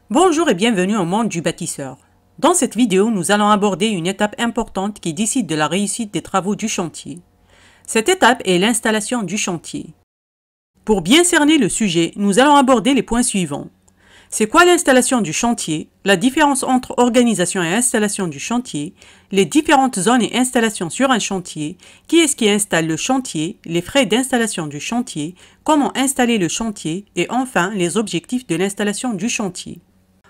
Bonjour et bienvenue au monde du bâtisseur. Dans cette vidéo, nous allons aborder une étape importante qui décide de la réussite des travaux du chantier. Cette étape est l'installation du chantier. Pour bien cerner le sujet, nous allons aborder les points suivants. C'est quoi l'installation du chantier? La différence entre organisation et installation du chantier, les différentes zones et installations sur un chantier, qui est-ce qui installe le chantier, les frais d'installation du chantier, comment installer le chantier et enfin les objectifs de l'installation du chantier.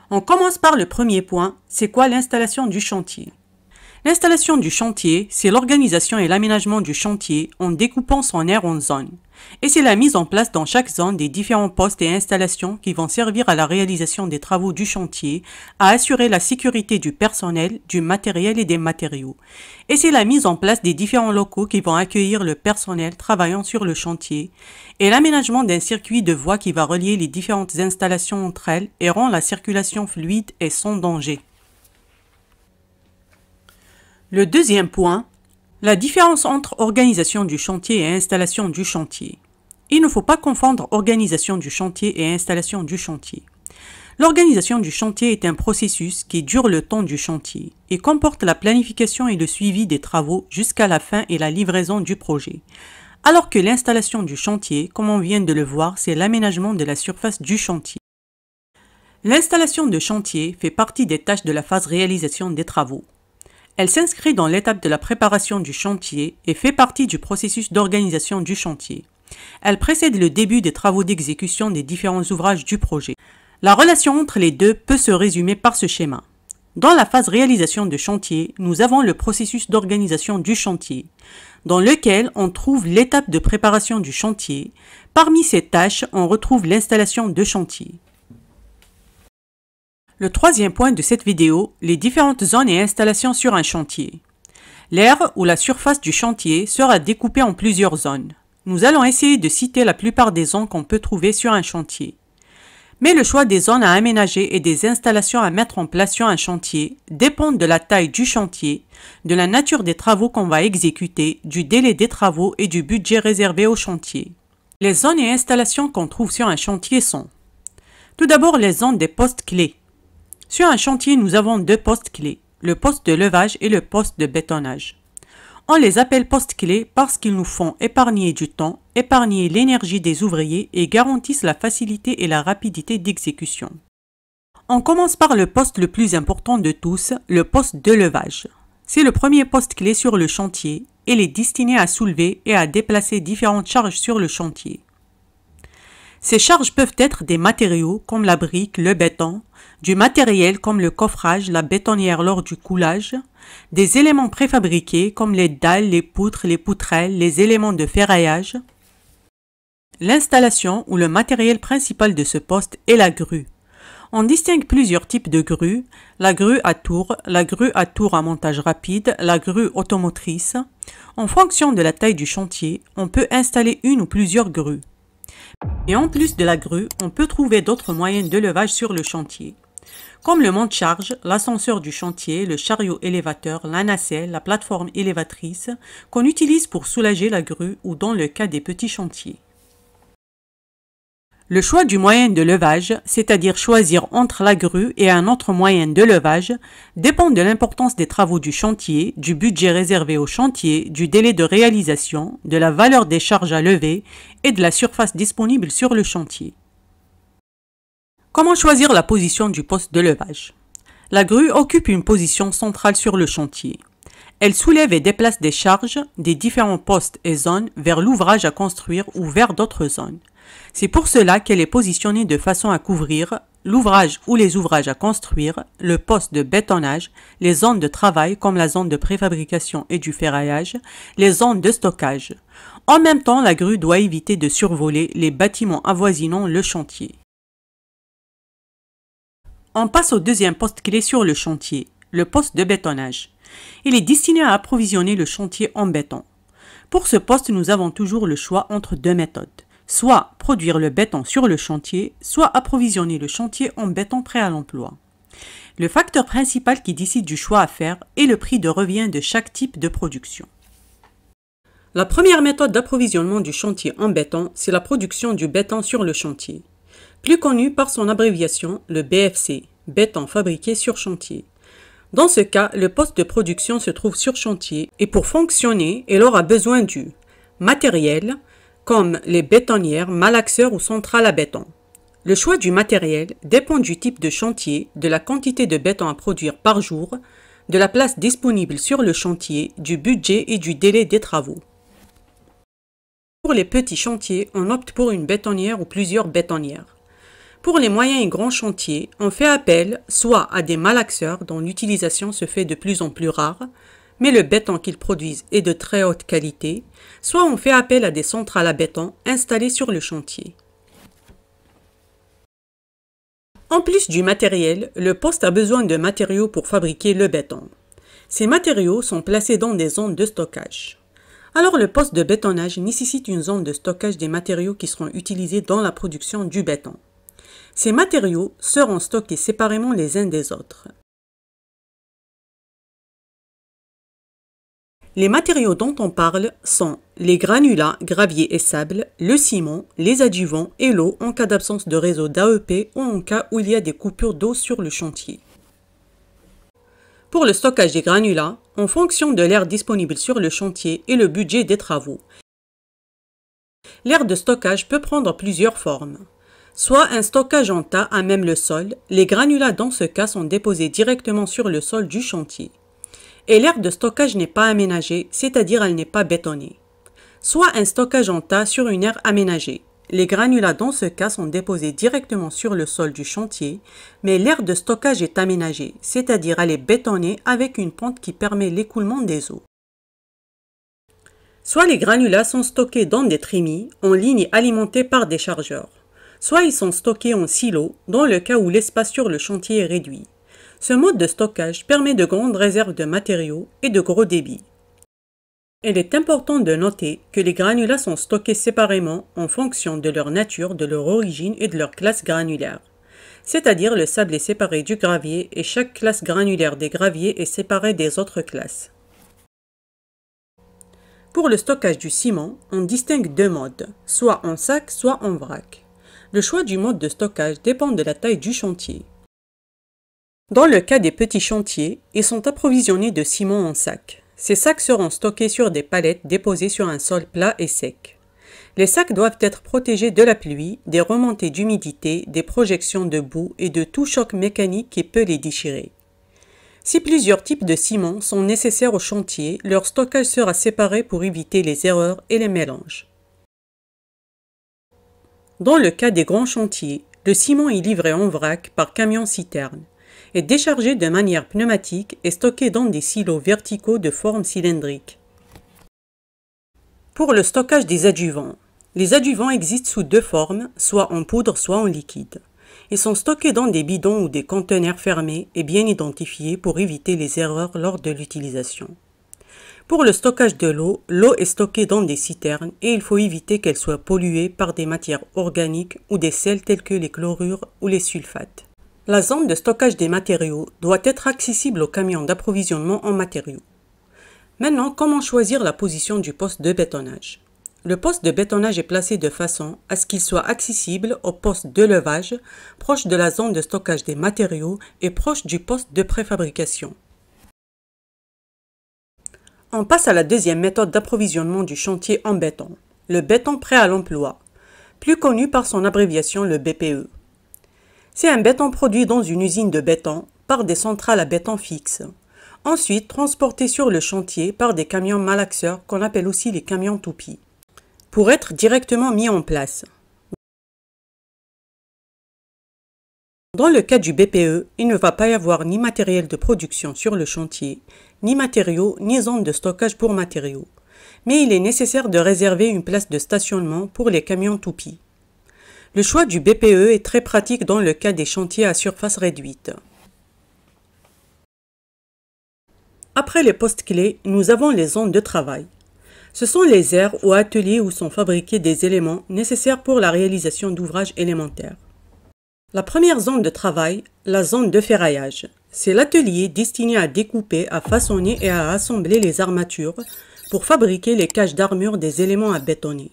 On commence par le premier point, c'est quoi l'installation du chantier? L'installation du chantier, c'est l'organisation et l'aménagement du chantier en découpant son aire en zones. Et c'est la mise en place dans chaque zone des différents postes et installations qui vont servir à la réalisation des travaux du chantier, à assurer la sécurité du personnel, du matériel et des matériaux. Et c'est la mise en place des différents locaux qui vont accueillir le personnel travaillant sur le chantier et l'aménagement d'un circuit de voies qui va relier les différentes installations entre elles et rend la circulation fluide et sans danger. Le deuxième point, la différence entre organisation du chantier et installation du chantier. Il ne faut pas confondre organisation du chantier et installation du chantier. L'organisation du chantier est un processus qui dure le temps du chantier et comporte la planification et le suivi des travaux jusqu'à la fin et la livraison du projet. Alors que l'installation du chantier, comme on vient de le voir, c'est l'aménagement de la surface du chantier. L'installation de chantier fait partie des tâches de la phase réalisation des travaux. Elle s'inscrit dans l'étape de la préparation du chantier et fait partie du processus d'organisation du chantier. Elle précède le début des travaux d'exécution des différents ouvrages du projet. La relation entre les deux peut se résumer par ce schéma. Dans la phase réalisation de chantier, nous avons le processus d'organisation du chantier, dans lequel on trouve l'étape de préparation du chantier. Parmi ces tâches, on retrouve l'installation de chantier. Le troisième point de cette vidéo, les différentes zones et installations sur un chantier. L'aire ou la surface du chantier sera découpée en plusieurs zones. Nous allons essayer de citer la plupart des zones qu'on peut trouver sur un chantier. Mais le choix des zones à aménager et des installations à mettre en place sur un chantier dépend de la taille du chantier, de la nature des travaux qu'on va exécuter, du délai des travaux et du budget réservé au chantier. Les zones et installations qu'on trouve sur un chantier sont: tout d'abord les zones des postes clés. Sur un chantier, nous avons deux postes clés, le poste de levage et le poste de bétonnage. On les appelle postes clés parce qu'ils nous font épargner du temps, épargner l'énergie des ouvriers et garantissent la facilité et la rapidité d'exécution. On commence par le poste le plus important de tous, le poste de levage. C'est le premier poste clé sur le chantier et il est destiné à soulever et à déplacer différentes charges sur le chantier. Ces charges peuvent être des matériaux comme la brique, le béton, du matériel comme le coffrage, la bétonnière lors du coulage, des éléments préfabriqués comme les dalles, les poutres, les poutrelles, les éléments de ferraillage. L'installation ou le matériel principal de ce poste est la grue. On distingue plusieurs types de grues, la grue à tour à montage rapide, la grue automotrice. En fonction de la taille du chantier, on peut installer une ou plusieurs grues. Et en plus de la grue, on peut trouver d'autres moyens de levage sur le chantier, comme le monte-charge, l'ascenseur du chantier, le chariot élévateur, la nacelle, la plateforme élévatrice, qu'on utilise pour soulager la grue ou dans le cas des petits chantiers. Le choix du moyen de levage, c'est-à-dire choisir entre la grue et un autre moyen de levage, dépend de l'importance des travaux du chantier, du budget réservé au chantier, du délai de réalisation, de la valeur des charges à lever et de la surface disponible sur le chantier. Comment choisir la position du poste de levage? La grue occupe une position centrale sur le chantier. Elle soulève et déplace des charges des différents postes et zones vers l'ouvrage à construire ou vers d'autres zones. C'est pour cela qu'elle est positionnée de façon à couvrir l'ouvrage ou les ouvrages à construire, le poste de bétonnage, les zones de travail comme la zone de préfabrication et du ferraillage, les zones de stockage. En même temps, la grue doit éviter de survoler les bâtiments avoisinant le chantier. On passe au deuxième poste clé sur le chantier, le poste de bétonnage. Il est destiné à approvisionner le chantier en béton. Pour ce poste, nous avons toujours le choix entre deux méthodes. Soit produire le béton sur le chantier, soit approvisionner le chantier en béton prêt à l'emploi. Le facteur principal qui décide du choix à faire est le prix de revient de chaque type de production. La première méthode d'approvisionnement du chantier en béton, c'est la production du béton sur le chantier. plus connu par son abréviation, le BFC, béton fabriqué sur chantier. Dans ce cas, le poste de production se trouve sur chantier et pour fonctionner, il aura besoin du matériel, comme les bétonnières, malaxeurs ou centrales à béton. Le choix du matériel dépend du type de chantier, de la quantité de béton à produire par jour, de la place disponible sur le chantier, du budget et du délai des travaux. Pour les petits chantiers, on opte pour une bétonnière ou plusieurs bétonnières. Pour les moyens et grands chantiers, on fait appel soit à des malaxeurs dont l'utilisation se fait de plus en plus rare, mais le béton qu'ils produisent est de très haute qualité, soit on fait appel à des centrales à béton installées sur le chantier. En plus du matériel, le poste a besoin de matériaux pour fabriquer le béton. Ces matériaux sont placés dans des zones de stockage. Alors le poste de bétonnage nécessite une zone de stockage des matériaux qui seront utilisés dans la production du béton. Ces matériaux seront stockés séparément les uns des autres. Les matériaux dont on parle sont les granulats, gravier et sable, le ciment, les adjuvants et l'eau en cas d'absence de réseau d'AEP ou en cas où il y a des coupures d'eau sur le chantier. Pour le stockage des granulats, en fonction de l'air disponible sur le chantier et le budget des travaux, l'air de stockage peut prendre plusieurs formes. Soit un stockage en tas à même le sol, les granulats dans ce cas sont déposés directement sur le sol du chantier. Et l'aire de stockage n'est pas aménagée, c'est-à-dire elle n'est pas bétonnée. Soit un stockage en tas sur une aire aménagée. Les granulats dans ce cas sont déposés directement sur le sol du chantier, mais l'aire de stockage est aménagée, c'est-à-dire elle est bétonnée avec une pente qui permet l'écoulement des eaux. Soit les granulats sont stockés dans des trémies, en ligne alimentée par des chargeurs. Soit ils sont stockés en silos, dans le cas où l'espace sur le chantier est réduit. Ce mode de stockage permet de grandes réserves de matériaux et de gros débits. Il est important de noter que les granulats sont stockés séparément en fonction de leur nature, de leur origine et de leur classe granulaire. C'est-à-dire le sable est séparé du gravier et chaque classe granulaire des graviers est séparée des autres classes. Pour le stockage du ciment, on distingue deux modes, soit en sac, soit en vrac. Le choix du mode de stockage dépend de la taille du chantier. Dans le cas des petits chantiers, ils sont approvisionnés de ciment en sac. Ces sacs seront stockés sur des palettes déposées sur un sol plat et sec. Les sacs doivent être protégés de la pluie, des remontées d'humidité, des projections de boue et de tout choc mécanique qui peut les déchirer. Si plusieurs types de ciment sont nécessaires au chantier, leur stockage sera séparé pour éviter les erreurs et les mélanges. Dans le cas des grands chantiers, le ciment est livré en vrac par camion-citerne, est déchargé de manière pneumatique et stocké dans des silos verticaux de forme cylindrique. Pour le stockage des adjuvants, les adjuvants existent sous deux formes, soit en poudre, soit en liquide. Ils sont stockés dans des bidons ou des conteneurs fermés et bien identifiés pour éviter les erreurs lors de l'utilisation. Pour le stockage de l'eau, l'eau est stockée dans des citernes et il faut éviter qu'elle soit polluée par des matières organiques ou des sels tels que les chlorures ou les sulfates. La zone de stockage des matériaux doit être accessible aux camions d'approvisionnement en matériaux. Maintenant, comment choisir la position du poste de bétonnage? Le poste de bétonnage est placé de façon à ce qu'il soit accessible au poste de levage, proche de la zone de stockage des matériaux et proche du poste de préfabrication. On passe à la deuxième méthode d'approvisionnement du chantier en béton, le béton prêt à l'emploi, plus connu par son abréviation le BPE. C'est un béton produit dans une usine de béton par des centrales à béton fixes, ensuite transporté sur le chantier par des camions malaxeurs qu'on appelle aussi les camions toupies, pour être directement mis en place. Dans le cas du BPE, il ne va pas y avoir ni matériel de production sur le chantier, ni matériaux, ni zone de stockage pour matériaux, mais il est nécessaire de réserver une place de stationnement pour les camions toupies. Le choix du BPE est très pratique dans le cas des chantiers à surface réduite. Après les postes clés, nous avons les zones de travail. Ce sont les aires ou ateliers où sont fabriqués des éléments nécessaires pour la réalisation d'ouvrages élémentaires. La première zone de travail, la zone de ferraillage. C'est l'atelier destiné à découper, à façonner et à assembler les armatures pour fabriquer les cages d'armure des éléments à bétonner.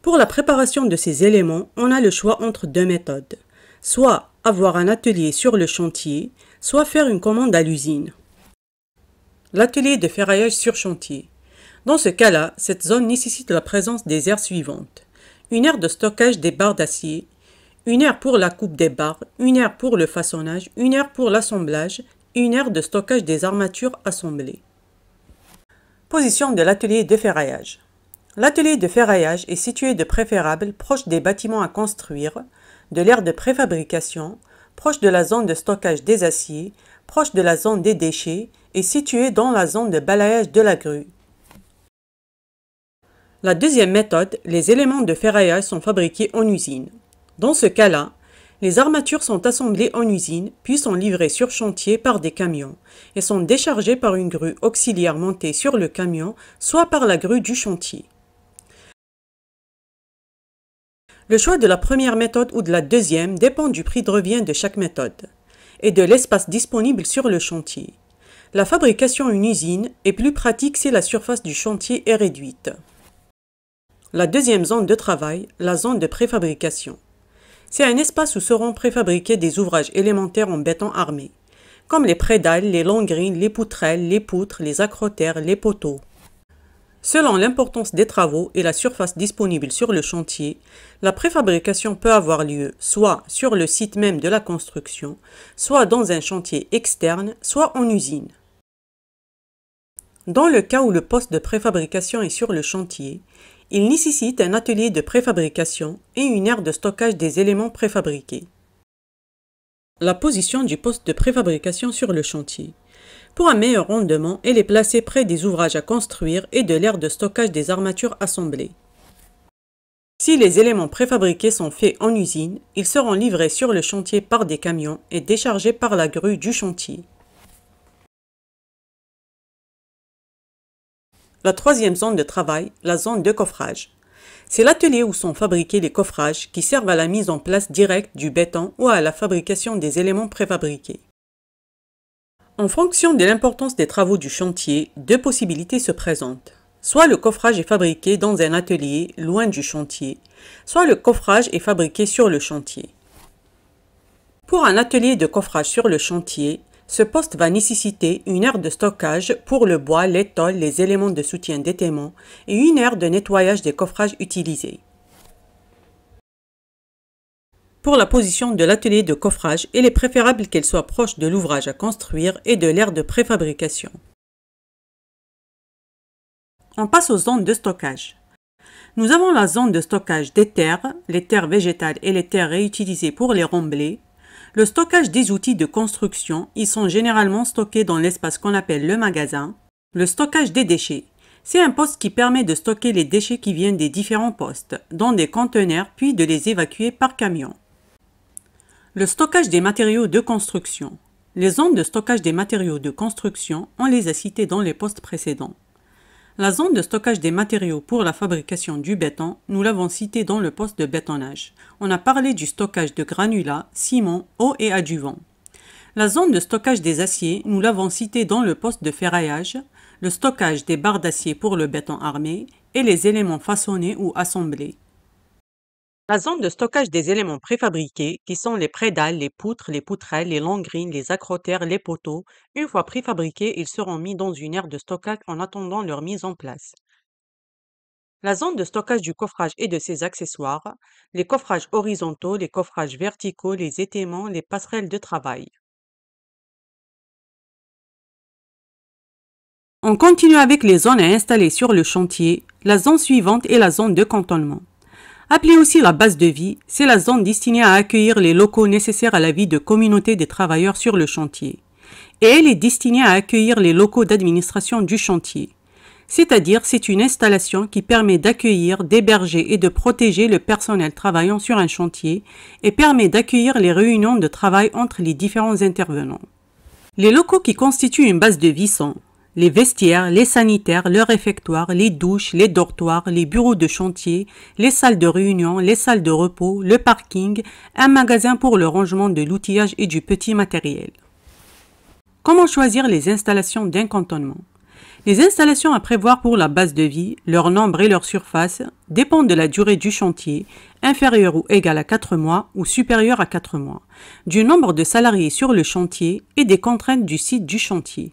Pour la préparation de ces éléments, on a le choix entre deux méthodes. Soit avoir un atelier sur le chantier, soit faire une commande à l'usine. L'atelier de ferraillage sur chantier. Dans ce cas-là, cette zone nécessite la présence des aires suivantes. Une aire de stockage des barres d'acier, une aire pour la coupe des barres, une aire pour le façonnage, une aire pour l'assemblage et une aire de stockage des armatures assemblées. Position de l'atelier de ferraillage. L'atelier de ferraillage est situé de préférable proche des bâtiments à construire, de l'aire de préfabrication, proche de la zone de stockage des aciers, proche de la zone des déchets et situé dans la zone de balayage de la grue. La deuxième méthode, les éléments de ferraillage sont fabriqués en usine. Dans ce cas-là, les armatures sont assemblées en usine puis sont livrées sur chantier par des camions et sont déchargées par une grue auxiliaire montée sur le camion, soit par la grue du chantier. Le choix de la première méthode ou de la deuxième dépend du prix de revient de chaque méthode et de l'espace disponible sur le chantier. La fabrication en usine est plus pratique si la surface du chantier est réduite. La deuxième zone de travail, la zone de préfabrication. C'est un espace où seront préfabriqués des ouvrages élémentaires en béton armé, comme les prédales, les longrines, les poutrelles, les poutres, les acrotères, les poteaux. Selon l'importance des travaux et la surface disponible sur le chantier, la préfabrication peut avoir lieu soit sur le site même de la construction, soit dans un chantier externe, soit en usine. Dans le cas où le poste de préfabrication est sur le chantier, il nécessite un atelier de préfabrication et une aire de stockage des éléments préfabriqués. La position du poste de préfabrication sur le chantier. Pour un meilleur rendement, elle est placée près des ouvrages à construire et de l'aire de stockage des armatures assemblées. Si les éléments préfabriqués sont faits en usine, ils seront livrés sur le chantier par des camions et déchargés par la grue du chantier. La troisième zone de travail, la zone de coffrage. C'est l'atelier où sont fabriqués les coffrages qui servent à la mise en place directe du béton ou à la fabrication des éléments préfabriqués. En fonction de l'importance des travaux du chantier, deux possibilités se présentent. Soit le coffrage est fabriqué dans un atelier loin du chantier, soit le coffrage est fabriqué sur le chantier. Pour un atelier de coffrage sur le chantier, ce poste va nécessiter une aire de stockage pour le bois, les tôles, les éléments de soutien d'étaiement et une aire de nettoyage des coffrages utilisés. Pour la position de l'atelier de coffrage, il est préférable qu'elle soit proche de l'ouvrage à construire et de l'aire de préfabrication. On passe aux zones de stockage. Nous avons la zone de stockage des terres, les terres végétales et les terres réutilisées pour les remblais. Le stockage des outils de construction, ils sont généralement stockés dans l'espace qu'on appelle le magasin. Le stockage des déchets. C'est un poste qui permet de stocker les déchets qui viennent des différents postes, dans des conteneurs, puis de les évacuer par camion. Le stockage des matériaux de construction. Les zones de stockage des matériaux de construction, on les a citées dans les postes précédents. La zone de stockage des matériaux pour la fabrication du béton, nous l'avons citée dans le poste de bétonnage. On a parlé du stockage de granulats, ciment, eau et adjuvants. La zone de stockage des aciers, nous l'avons citée dans le poste de ferraillage, le stockage des barres d'acier pour le béton armé et les éléments façonnés ou assemblés. La zone de stockage des éléments préfabriqués, qui sont les prédales, les poutres, les poutrelles, les longrines, les acrotères, les poteaux, une fois préfabriqués, ils seront mis dans une aire de stockage en attendant leur mise en place. La zone de stockage du coffrage et de ses accessoires, les coffrages horizontaux, les coffrages verticaux, les étaiments, les passerelles de travail. On continue avec les zones à installer sur le chantier. La zone suivante est la zone de cantonnement. Appelée aussi la base de vie, c'est la zone destinée à accueillir les locaux nécessaires à la vie de communauté des travailleurs sur le chantier. Et elle est destinée à accueillir les locaux d'administration du chantier. C'est-à-dire, c'est une installation qui permet d'accueillir, d'héberger et de protéger le personnel travaillant sur un chantier et permet d'accueillir les réunions de travail entre les différents intervenants. Les locaux qui constituent une base de vie sont les vestiaires, les sanitaires, le réfectoire, les douches, les dortoirs, les bureaux de chantier, les salles de réunion, les salles de repos, le parking, un magasin pour le rangement de l'outillage et du petit matériel. Comment choisir les installations d'un cantonnement? Les installations à prévoir pour la base de vie, leur nombre et leur surface dépendent de la durée du chantier, inférieure ou égale à 4 mois ou supérieure à 4 mois, du nombre de salariés sur le chantier et des contraintes du site du chantier.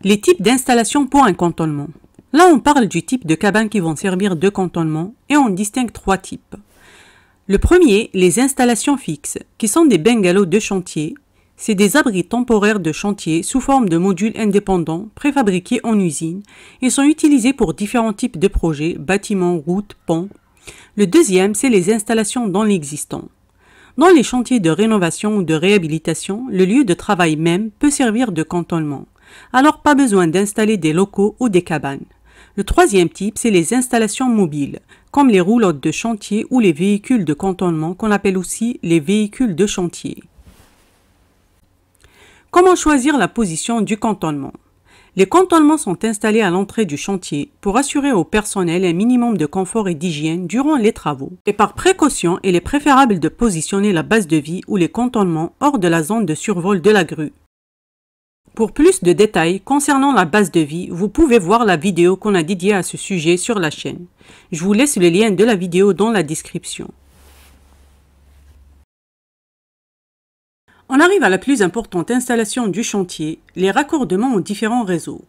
Les types d'installations pour un cantonnement. Là, on parle du type de cabanes qui vont servir de cantonnement et on distingue 3 types. Le premier, les installations fixes, qui sont des bungalows de chantier. C'est des abris temporaires de chantier sous forme de modules indépendants préfabriqués en usine et sont utilisés pour différents types de projets, bâtiments, routes, ponts. Le deuxième, c'est les installations dans l'existant. Dans les chantiers de rénovation ou de réhabilitation, le lieu de travail même peut servir de cantonnement. Alors pas besoin d'installer des locaux ou des cabanes. Le troisième type, c'est les installations mobiles, comme les roulottes de chantier ou les véhicules de cantonnement qu'on appelle aussi les véhicules de chantier. Comment choisir la position du cantonnement? Les cantonnements sont installés à l'entrée du chantier pour assurer au personnel un minimum de confort et d'hygiène durant les travaux. Et par précaution, il est préférable de positionner la base de vie ou les cantonnements hors de la zone de survol de la grue. Pour plus de détails concernant la base de vie, vous pouvez voir la vidéo qu'on a dédiée à ce sujet sur la chaîne. Je vous laisse le lien de la vidéo dans la description. On arrive à la plus importante installation du chantier, les raccordements aux différents réseaux.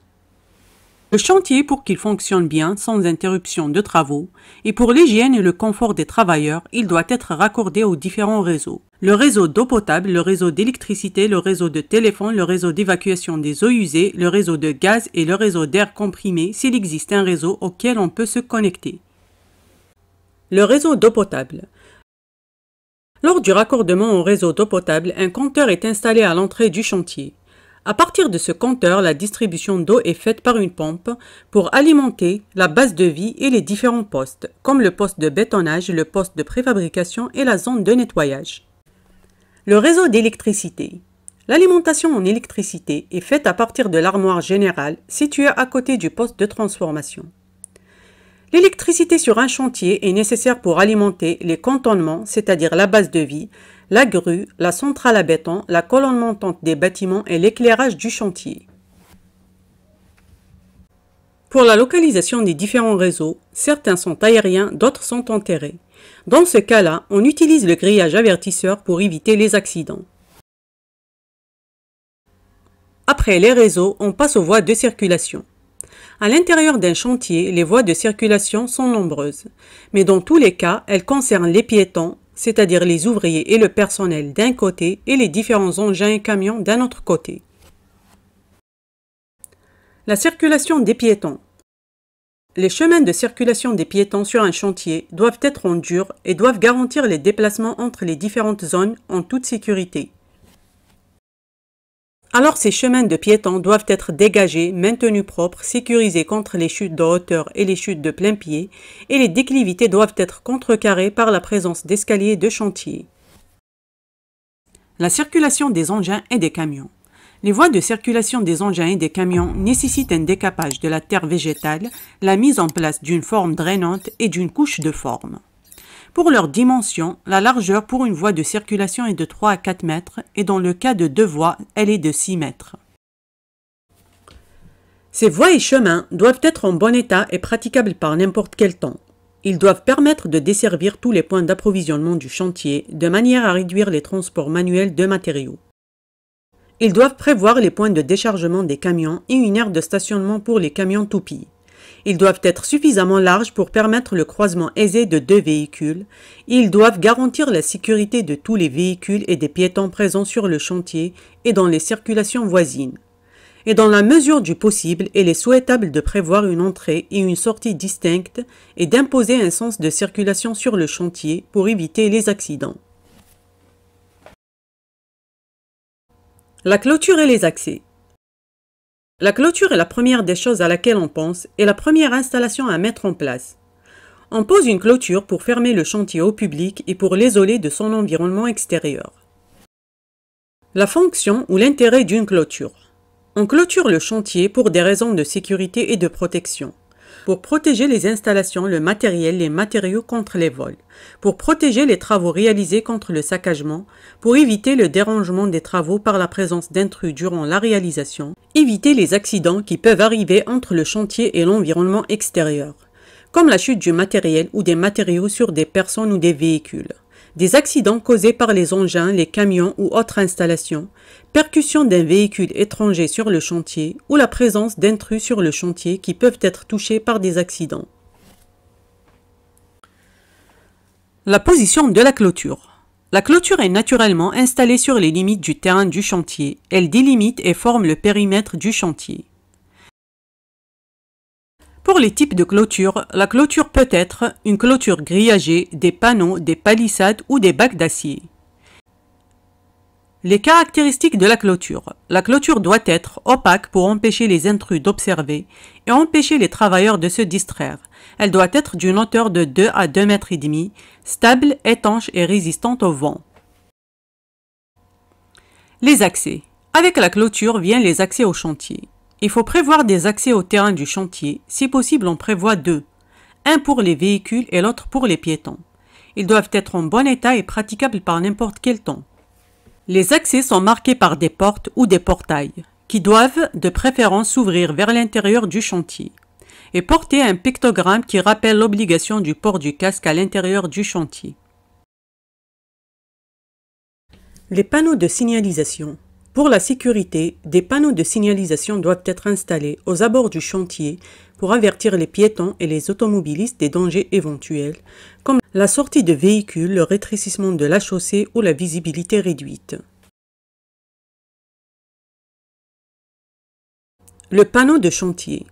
Le chantier, pour qu'il fonctionne bien, sans interruption de travaux, et pour l'hygiène et le confort des travailleurs, il doit être raccordé aux différents réseaux. Le réseau d'eau potable, le réseau d'électricité, le réseau de téléphone, le réseau d'évacuation des eaux usées, le réseau de gaz et le réseau d'air comprimé s'il existe un réseau auquel on peut se connecter. Le réseau d'eau potable. Lors du raccordement au réseau d'eau potable, un compteur est installé à l'entrée du chantier. À partir de ce compteur, la distribution d'eau est faite par une pompe pour alimenter la base de vie et les différents postes, comme le poste de bétonnage, le poste de préfabrication et la zone de nettoyage. Le réseau d'électricité. L'alimentation en électricité est faite à partir de l'armoire générale située à côté du poste de transformation. L'électricité sur un chantier est nécessaire pour alimenter les cantonnements, c'est-à-dire la base de vie, la grue, la centrale à béton, la colonne montante des bâtiments et l'éclairage du chantier. Pour la localisation des différents réseaux, certains sont aériens, d'autres sont enterrés. Dans ce cas-là, on utilise le grillage avertisseur pour éviter les accidents. Après les réseaux, on passe aux voies de circulation. À l'intérieur d'un chantier, les voies de circulation sont nombreuses, mais dans tous les cas, elles concernent les piétons, c'est-à-dire les ouvriers et le personnel d'un côté et les différents engins et camions d'un autre côté. La circulation des piétons. Les chemins de circulation des piétons sur un chantier doivent être en dur et doivent garantir les déplacements entre les différentes zones en toute sécurité. Alors ces chemins de piétons doivent être dégagés, maintenus propres, sécurisés contre les chutes de hauteur et les chutes de plein pied, et les déclivités doivent être contrecarrées par la présence d'escaliers de chantier. La circulation des engins et des camions. Les voies de circulation des engins et des camions nécessitent un décapage de la terre végétale, la mise en place d'une forme drainante et d'une couche de forme. Pour leur dimension, la largeur pour une voie de circulation est de 3 à 4 mètres et dans le cas de 2 voies, elle est de 6 mètres. Ces voies et chemins doivent être en bon état et praticables par n'importe quel temps. Ils doivent permettre de desservir tous les points d'approvisionnement du chantier de manière à réduire les transports manuels de matériaux. Ils doivent prévoir les points de déchargement des camions et une aire de stationnement pour les camions toupies. Ils doivent être suffisamment larges pour permettre le croisement aisé de 2 véhicules. Ils doivent garantir la sécurité de tous les véhicules et des piétons présents sur le chantier et dans les circulations voisines. Et dans la mesure du possible, il est souhaitable de prévoir une entrée et une sortie distinctes et d'imposer un sens de circulation sur le chantier pour éviter les accidents. La clôture et les accès. La clôture est la première des choses à laquelle on pense et la première installation à mettre en place. On pose une clôture pour fermer le chantier au public et pour l'isoler de son environnement extérieur. La fonction ou l'intérêt d'une clôture. On clôture le chantier pour des raisons de sécurité et de protection. Pour protéger les installations, le matériel, les matériaux contre les vols. Pour protéger les travaux réalisés contre le saccagement. Pour éviter le dérangement des travaux par la présence d'intrus durant la réalisation. Évitez les accidents qui peuvent arriver entre le chantier et l'environnement extérieur, comme la chute du matériel ou des matériaux sur des personnes ou des véhicules. Des accidents causés par les engins, les camions ou autres installations, percussion d'un véhicule étranger sur le chantier ou la présence d'intrus sur le chantier qui peuvent être touchés par des accidents. La position de la clôture. La clôture est naturellement installée sur les limites du terrain du chantier. Elle délimite et forme le périmètre du chantier. Pour les types de clôture, la clôture peut être une clôture grillagée, des panneaux, des palissades ou des bacs d'acier. Les caractéristiques de la clôture. La clôture doit être opaque pour empêcher les intrus d'observer et empêcher les travailleurs de se distraire. Elle doit être d'une hauteur de 2 à 2,5 mètres, stable, étanche et résistante au vent. Les accès. Avec la clôture viennent les accès au chantier. Il faut prévoir des accès au terrain du chantier. Si possible, on prévoit 2. Un pour les véhicules et l'autre pour les piétons. Ils doivent être en bon état et praticables par n'importe quel temps. Les accès sont marqués par des portes ou des portails, qui doivent de préférence s'ouvrir vers l'intérieur du chantier, et porter un pictogramme qui rappelle l'obligation du port du casque à l'intérieur du chantier. Les panneaux de signalisation. Pour la sécurité, des panneaux de signalisation doivent être installés aux abords du chantier pour avertir les piétons et les automobilistes des dangers éventuels, comme la sortie de véhicules, le rétrécissement de la chaussée ou la visibilité réduite. Le panneau de chantier.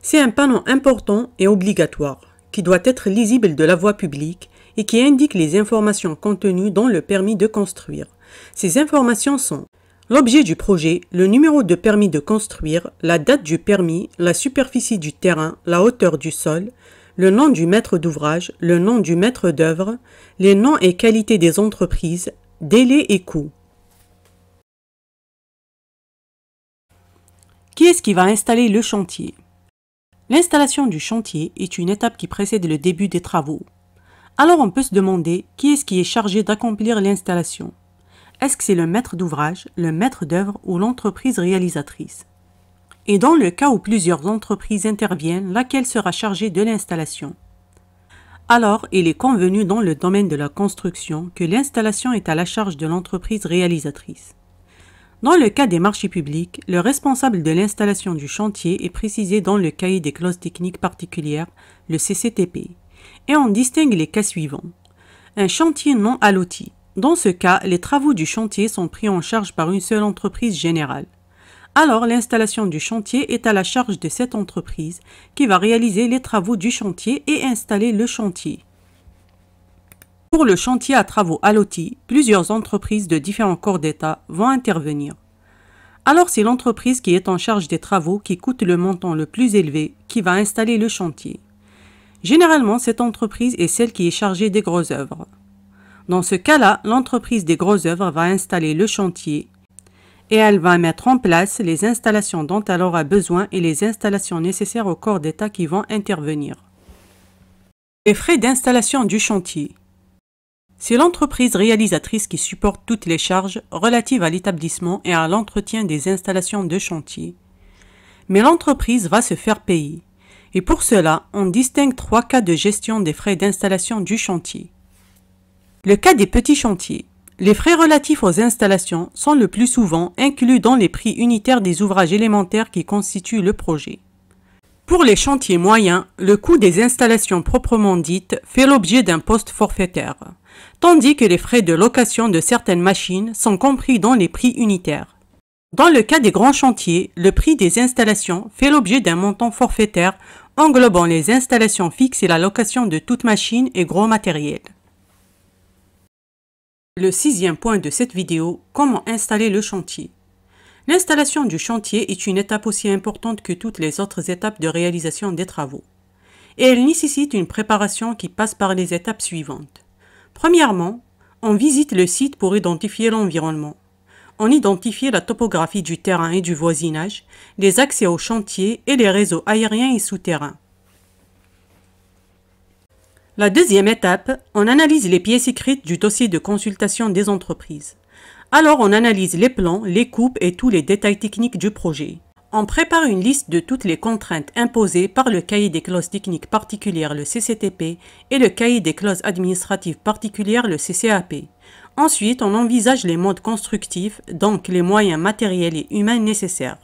C'est un panneau important et obligatoire, qui doit être lisible de la voie publique et qui indique les informations contenues dans le permis de construire. Ces informations sont l'objet du projet, le numéro de permis de construire, la date du permis, la superficie du terrain, la hauteur du sol, le nom du maître d'ouvrage, le nom du maître d'œuvre, les noms et qualités des entreprises, délais et coûts. Qui est-ce qui va installer le chantier? L'installation du chantier est une étape qui précède le début des travaux. Alors on peut se demander qui est-ce qui est chargé d'accomplir l'installation. Est-ce que c'est le maître d'ouvrage, le maître d'œuvre ou l'entreprise réalisatrice? Et dans le cas où plusieurs entreprises interviennent, laquelle sera chargée de l'installation? Alors, il est convenu dans le domaine de la construction que l'installation est à la charge de l'entreprise réalisatrice. Dans le cas des marchés publics, le responsable de l'installation du chantier est précisé dans le cahier des clauses techniques particulières, le CCTP, et on distingue les cas suivants. Un chantier non alloti. Dans ce cas, les travaux du chantier sont pris en charge par une seule entreprise générale. Alors, l'installation du chantier est à la charge de cette entreprise qui va réaliser les travaux du chantier et installer le chantier. Pour le chantier à travaux allotis, plusieurs entreprises de différents corps d'État vont intervenir. Alors, c'est l'entreprise qui est en charge des travaux qui coûte le montant le plus élevé qui va installer le chantier. Généralement, cette entreprise est celle qui est chargée des grosses œuvres. Dans ce cas-là, l'entreprise des grosses œuvres va installer le chantier et elle va mettre en place les installations dont elle aura besoin et les installations nécessaires au corps d'État qui vont intervenir. Les frais d'installation du chantier. C'est l'entreprise réalisatrice qui supporte toutes les charges relatives à l'établissement et à l'entretien des installations de chantier. Mais l'entreprise va se faire payer. Et pour cela, on distingue 3 cas de gestion des frais d'installation du chantier. Le cas des petits chantiers. Les frais relatifs aux installations sont le plus souvent inclus dans les prix unitaires des ouvrages élémentaires qui constituent le projet. Pour les chantiers moyens, le coût des installations proprement dites fait l'objet d'un poste forfaitaire, tandis que les frais de location de certaines machines sont compris dans les prix unitaires. Dans le cas des grands chantiers, le prix des installations fait l'objet d'un montant forfaitaire englobant les installations fixes et la location de toute machine et gros matériel. Le 6e point de cette vidéo, comment installer le chantier. L'installation du chantier est une étape aussi importante que toutes les autres étapes de réalisation des travaux. Et elle nécessite une préparation qui passe par les étapes suivantes. Premièrement, on visite le site pour identifier l'environnement. On identifie la topographie du terrain et du voisinage, les accès au chantier et les réseaux aériens et souterrains. La deuxième étape, on analyse les pièces écrites du dossier de consultation des entreprises. Alors on analyse les plans, les coupes et tous les détails techniques du projet. On prépare une liste de toutes les contraintes imposées par le cahier des clauses techniques particulières, le CCTP, et le cahier des clauses administratives particulières, le CCAP. Ensuite, on envisage les modes constructifs, donc les moyens matériels et humains nécessaires.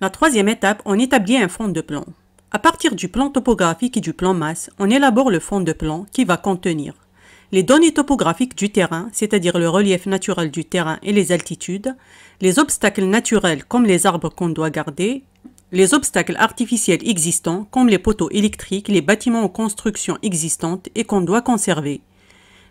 La troisième étape, on établit un fond de plan. À partir du plan topographique et du plan masse, on élabore le fond de plan qui va contenir les données topographiques du terrain, c'est-à-dire le relief naturel du terrain et les altitudes, les obstacles naturels comme les arbres qu'on doit garder, les obstacles artificiels existants comme les poteaux électriques, les bâtiments ou constructions existantes et qu'on doit conserver,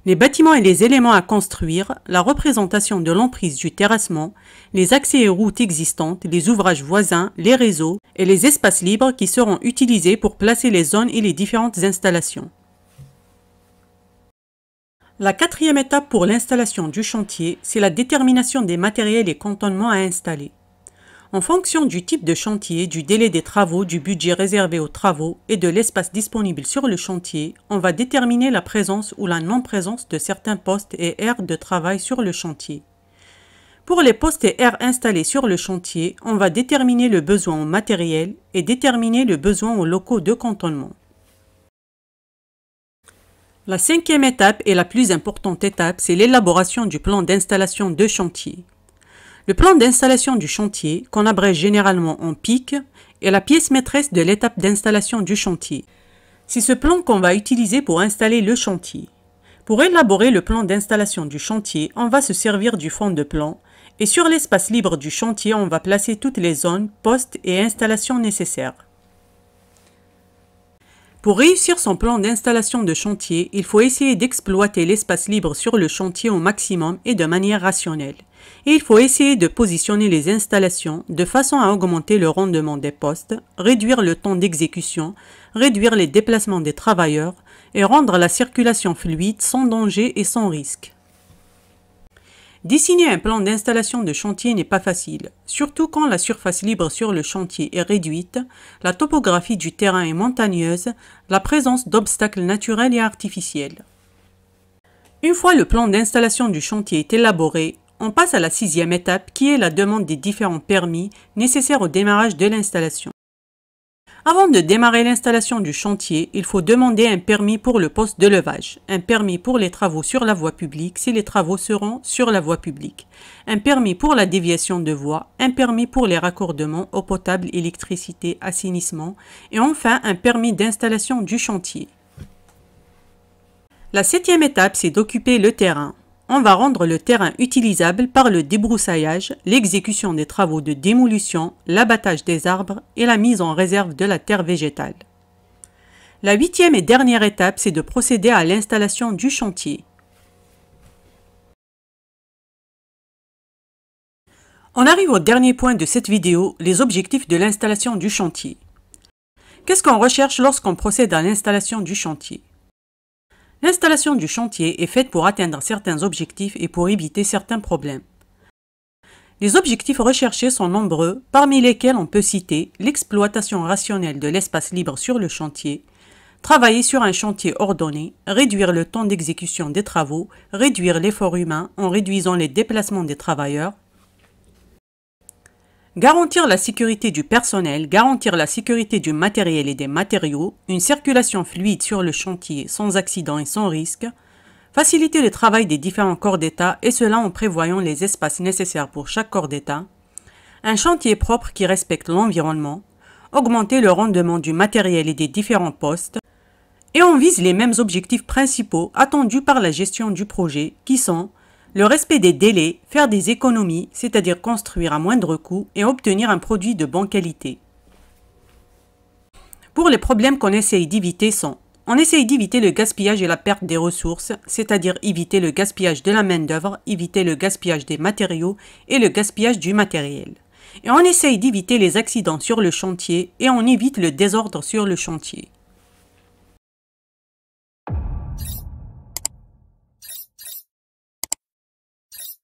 les bâtiments et les éléments à construire, la représentation de l'emprise du terrassement, les accès et routes existantes, les ouvrages voisins, les réseaux et les espaces libres qui seront utilisés pour placer les zones et les différentes installations. La quatrième étape pour l'installation du chantier, c'est la détermination des matériels et cantonnements à installer. En fonction du type de chantier, du délai des travaux, du budget réservé aux travaux et de l'espace disponible sur le chantier, on va déterminer la présence ou la non-présence de certains postes et aires de travail sur le chantier. Pour les postes et aires installés sur le chantier, on va déterminer le besoin en matériel et déterminer le besoin aux locaux de cantonnement. La cinquième étape et la plus importante étape, c'est l'élaboration du plan d'installation de chantier. Le plan d'installation du chantier, qu'on abrège généralement en PIC, est la pièce maîtresse de l'étape d'installation du chantier. C'est ce plan qu'on va utiliser pour installer le chantier. Pour élaborer le plan d'installation du chantier, on va se servir du fond de plan et sur l'espace libre du chantier, on va placer toutes les zones, postes et installations nécessaires. Pour réussir son plan d'installation de chantier, il faut essayer d'exploiter l'espace libre sur le chantier au maximum et de manière rationnelle. Et il faut essayer de positionner les installations de façon à augmenter le rendement des postes, réduire le temps d'exécution, réduire les déplacements des travailleurs et rendre la circulation fluide sans danger et sans risque. Dessiner un plan d'installation de chantier n'est pas facile, surtout quand la surface libre sur le chantier est réduite, la topographie du terrain est montagneuse, la présence d'obstacles naturels et artificiels. Une fois le plan d'installation du chantier est élaboré, on passe à la sixième étape qui est la demande des différents permis nécessaires au démarrage de l'installation. Avant de démarrer l'installation du chantier, il faut demander un permis pour le poste de levage, un permis pour les travaux sur la voie publique si les travaux seront sur la voie publique, un permis pour la déviation de voie, un permis pour les raccordements, eau potable, électricité, assainissement et enfin un permis d'installation du chantier. La septième étape, c'est d'occuper le terrain. On va rendre le terrain utilisable par le débroussaillage, l'exécution des travaux de démolition, l'abattage des arbres et la mise en réserve de la terre végétale. La huitième et dernière étape, c'est de procéder à l'installation du chantier. On arrive au dernier point de cette vidéo, les objectifs de l'installation du chantier. Qu'est-ce qu'on recherche lorsqu'on procède à l'installation du chantier? L'installation du chantier est faite pour atteindre certains objectifs et pour éviter certains problèmes. Les objectifs recherchés sont nombreux, parmi lesquels on peut citer l'exploitation rationnelle de l'espace libre sur le chantier, travailler sur un chantier ordonné, réduire le temps d'exécution des travaux, réduire l'effort humain en réduisant les déplacements des travailleurs, garantir la sécurité du personnel, garantir la sécurité du matériel et des matériaux, une circulation fluide sur le chantier sans accident et sans risque, faciliter le travail des différents corps d'État et cela en prévoyant les espaces nécessaires pour chaque corps d'État, un chantier propre qui respecte l'environnement, augmenter le rendement du matériel et des différents postes, et on vise les mêmes objectifs principaux attendus par la gestion du projet qui sont le respect des délais, faire des économies, c'est-à-dire construire à moindre coût et obtenir un produit de bonne qualité. Pour les problèmes qu'on essaye d'éviter sont, on essaye d'éviter le gaspillage et la perte des ressources, c'est-à-dire éviter le gaspillage de la main-d'œuvre, éviter le gaspillage des matériaux et le gaspillage du matériel. Et on essaye d'éviter les accidents sur le chantier et on évite le désordre sur le chantier.